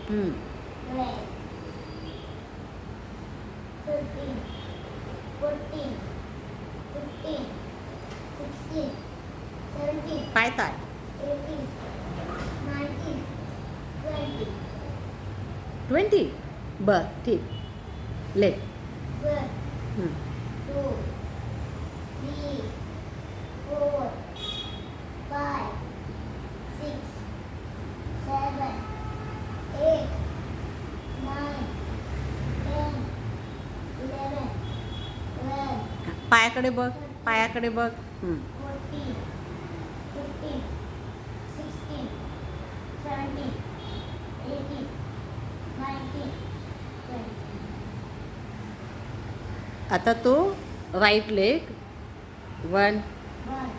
हम्म. 12, 13, 14, 15, 16, 17, पाय ताट. 18, 19, 20. 20. बर ठीक. लेट. 1, हम्म. 2, 3, 4, 5, 6, 7, 8, 9, 10, 11, 12, पायाकडे बघ. पायाकडे बघ. 14, 15, 16, 17, 18, 19, 20. आता तो राईट लेग. 1. 1,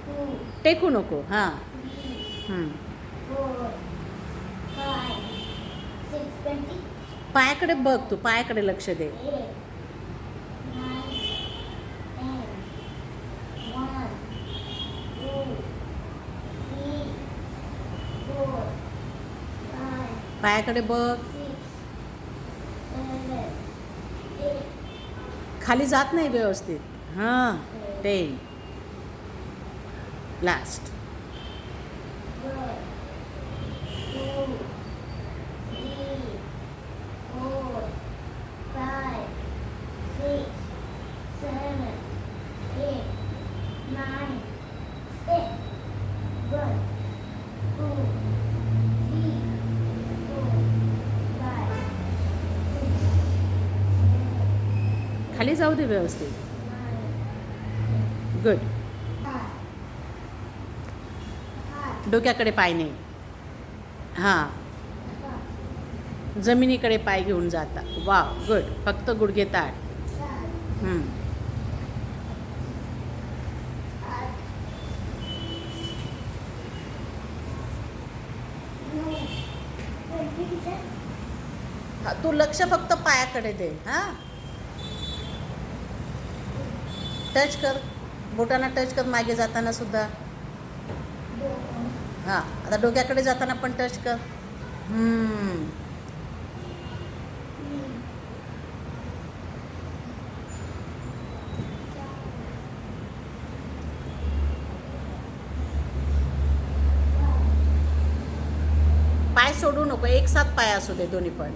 2, टेकू नको. हां. 3, 4, 5, 6, 20, पायाकडे बघ. तू पायाकडे लक्ष दे. 8, 9, 10, 1, 2, 3, 4, 5, पायाकडे बघ. 6, 7, 8, खाली जात नाही व्यवस्थित. हां. 10. लास्ट. 1, 2, 3, 4, 5, 6, 7, 8, 9, 10. 1, 2, 3, 4, 5, 6, 7, खाली जाऊ दे व्यवस्थित. 9, गुड. 10. डोक्याकडे पाय नाही. हां. जमिनीकडे पाय घेऊन जाता. वा गुड. फक्त गुडघे ताट. हम्म. हा, तू लक्ष फक्त पायाकडे दे. हां. टच कर. बोटांना टच कर मागे जाताना सुद्धा. हां. आता डोक्याकडे जाताना पण टच कर. पाय सोडू नको. एक साथ पाय असू दे दोन्ही पण.